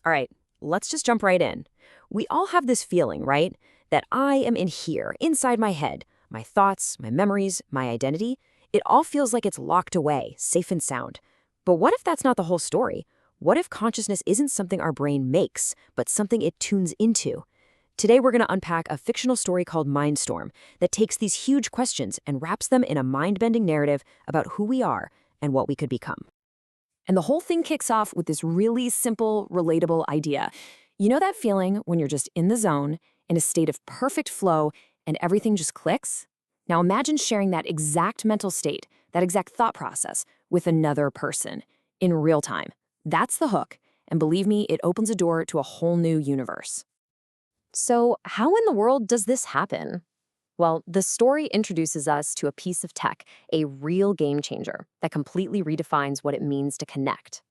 All right, let's just jump right in. We all have this feeling, right? That I am in here, inside my head. My thoughts, my memories, my identity. It all feels like it's locked away, safe and sound. But what if that's not the whole story? What if consciousness isn't something our brain makes, but something it tunes into? Today we're going to unpack a fictional story called Mindstorm that takes these huge questions and wraps them in a mind-bending narrative about who we are and what we could become. And the whole thing kicks off with this really simple, relatable idea. You know that feeling when you're just in the zone, in a state of perfect flow, and everything just clicks? Now imagine sharing that exact mental state, that exact thought process, with another person, in real time. That's the hook, and believe me, it opens a door to a whole new universe. So how in the world does this happen? Well, the story introduces us to a piece of tech, a real game changer that completely redefines what it means to connect.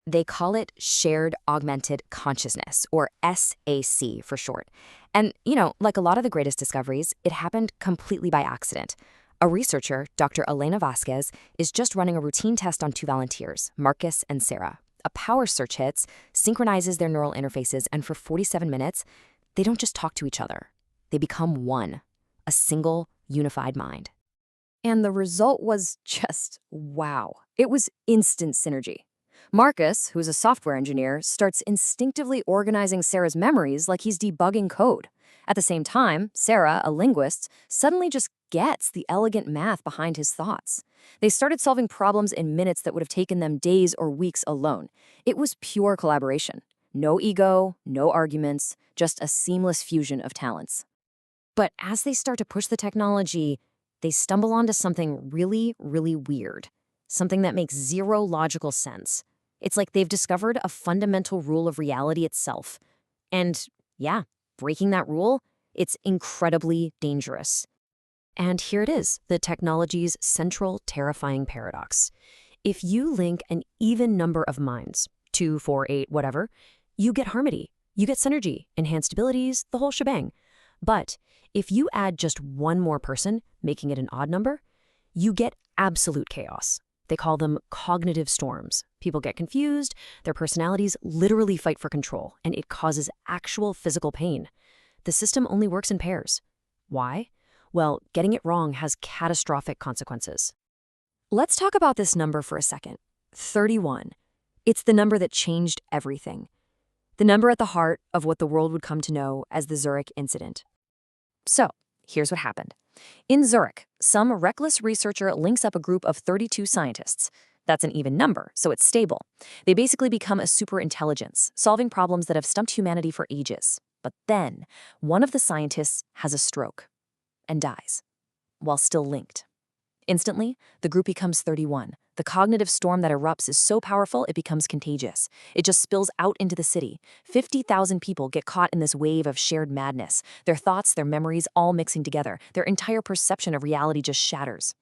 They call it shared augmented consciousness, or SAC for short. And, like a lot of the greatest discoveries, it happened completely by accident. A researcher, Dr. Elena Vasquez, is just running a routine test on two volunteers, Marcus and Sarah. A power search hits, synchronizes their neural interfaces, and for 47 minutes, they don't just talk to each other. They become one. A single, unified mind. And the result was just wow. It was instant synergy. Marcus, who's a software engineer, starts instinctively organizing Sarah's memories like he's debugging code. At the same time, Sarah, a linguist, suddenly just gets the elegant math behind his thoughts. They started solving problems in minutes that would have taken them days or weeks alone. It was pure collaboration. No ego, no arguments, just a seamless fusion of talents. But as they start to push the technology, they stumble onto something really, really weird. Something that makes zero logical sense. It's like they've discovered a fundamental rule of reality itself. And yeah, breaking that rule, it's incredibly dangerous. And here it is, the technology's central terrifying paradox. If you link an even number of minds, 2, 4, 8, whatever, you get harmony, you get synergy, enhanced abilities, the whole shebang. But if you add just one more person, making it an odd number, you get absolute chaos. They call them cognitive storms. People get confused, their personalities literally fight for control, and it causes actual physical pain. The system only works in pairs. Why? Well, getting it wrong has catastrophic consequences. Let's talk about this number for a second. 31. It's the number that changed everything. The number at the heart of what the world would come to know as the Zurich incident. So, here's what happened. In Zurich, some reckless researcher links up a group of 32 scientists. That's an even number, so it's stable. They basically become a superintelligence, solving problems that have stumped humanity for ages. But then, one of the scientists has a stroke and dies, while still linked. Instantly, the group becomes 31. The cognitive storm that erupts is so powerful it becomes contagious. It just spills out into the city. 50,000 people get caught in this wave of shared madness. Their thoughts, their memories, all mixing together. Their entire perception of reality just shatters.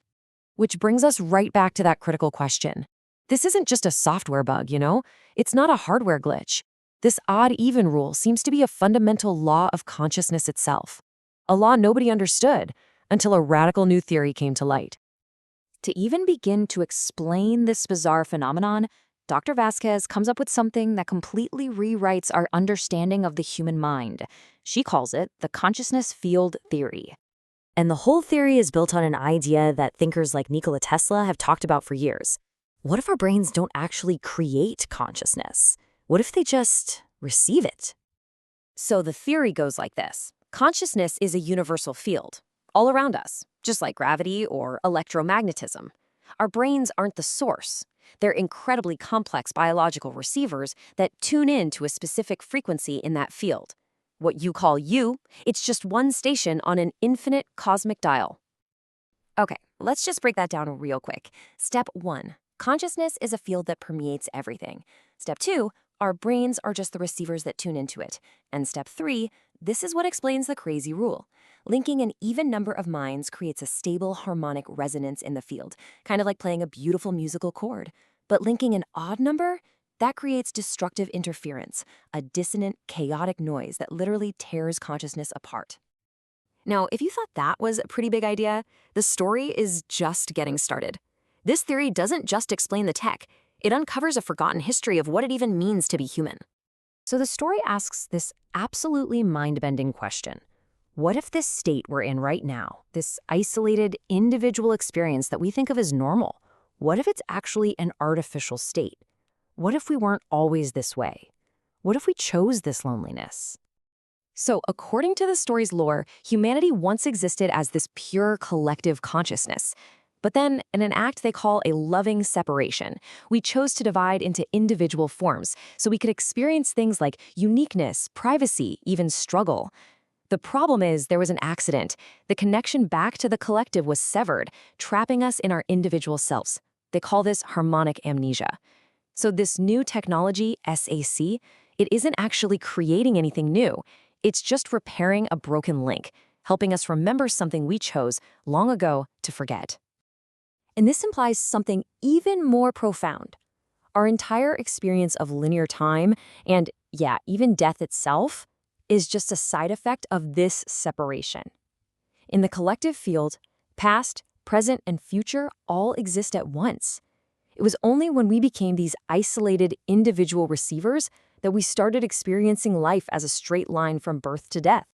Which brings us right back to that critical question. This isn't just a software bug, It's not a hardware glitch. This odd-even rule seems to be a fundamental law of consciousness itself. A law nobody understood until a radical new theory came to light. To even begin to explain this bizarre phenomenon, Dr. Vasquez comes up with something that completely rewrites our understanding of the human mind. She calls it the consciousness field theory. And the whole theory is built on an idea that thinkers like Nichola Tesla have talked about for years. What if our brains don't actually create consciousness? What if they just receive it? So the theory goes like this. Consciousness is a universal field, all around us, just like gravity or electromagnetism. Our brains aren't the source. They're incredibly complex biological receivers that tune in to a specific frequency in that field. What you call you, it's just one station on an infinite cosmic dial. Okay, let's just break that down real quick. Step 1, consciousness is a field that permeates everything. Step 2, our brains are just the receivers that tune into it. And step 3, this is what explains the crazy rule. Linking an even number of minds creates a stable harmonic resonance in the field, kind of like playing a beautiful musical chord. But linking an odd number, that creates destructive interference, a dissonant, chaotic noise that literally tears consciousness apart. Now, if you thought that was a pretty big idea, the story is just getting started. This theory doesn't just explain the tech, it uncovers a forgotten history of what it even means to be human. So the story asks this absolutely mind-bending question. What if this state we're in right now, this isolated individual experience that we think of as normal, what if it's actually an artificial state? What if we weren't always this way? What if we chose this loneliness? So, according to the story's lore, humanity once existed as this pure collective consciousness. But then, in an act they call a loving separation, we chose to divide into individual forms so we could experience things like uniqueness, privacy, even struggle. The problem is there was an accident. The connection back to the collective was severed, trapping us in our individual selves. They call this harmonic amnesia. So this new technology, SAC, it isn't actually creating anything new. It's just repairing a broken link, helping us remember something we chose long ago to forget. And this implies something even more profound. Our entire experience of linear time and, yeah, even death itself is just a side effect of this separation. In the collective field, past, present, and future all exist at once. It was only when we became these isolated individual receivers that we started experiencing life as a straight line from birth to death.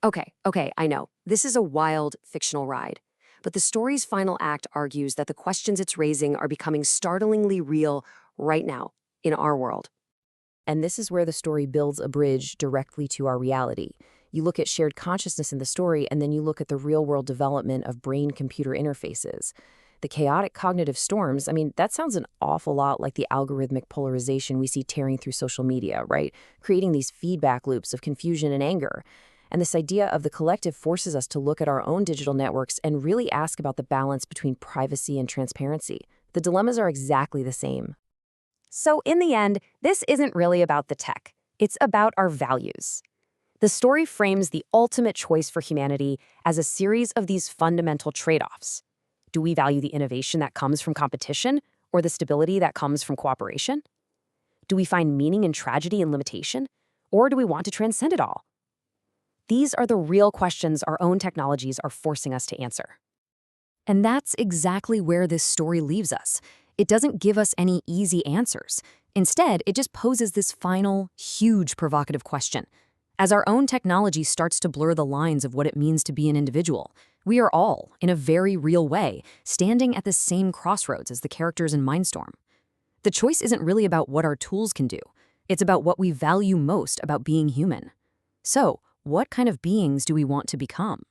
Okay, I know. This is a wild, fictional ride. But the story's final act argues that the questions it's raising are becoming startlingly real right now, in our world. And this is where the story builds a bridge directly to our reality. You look at shared consciousness in the story, and then you look at the real-world development of brain-computer interfaces. The chaotic cognitive storms, that sounds an awful lot like the algorithmic polarization we see tearing through social media, right? Creating these feedback loops of confusion and anger. And this idea of the collective forces us to look at our own digital networks and really ask about the balance between privacy and transparency. The dilemmas are exactly the same. So in the end, this isn't really about the tech. It's about our values. The story frames the ultimate choice for humanity as a series of these fundamental trade-offs. Do we value the innovation that comes from competition or the stability that comes from cooperation? Do we find meaning in tragedy and limitation, or do we want to transcend it all? These are the real questions our own technologies are forcing us to answer. And that's exactly where this story leaves us. It doesn't give us any easy answers. Instead, it just poses this final, huge provocative question. As our own technology starts to blur the lines of what it means to be an individual, we are all, in a very real way, standing at the same crossroads as the characters in Mindstorm. The choice isn't really about what our tools can do. It's about what we value most about being human. So, what kind of beings do we want to become?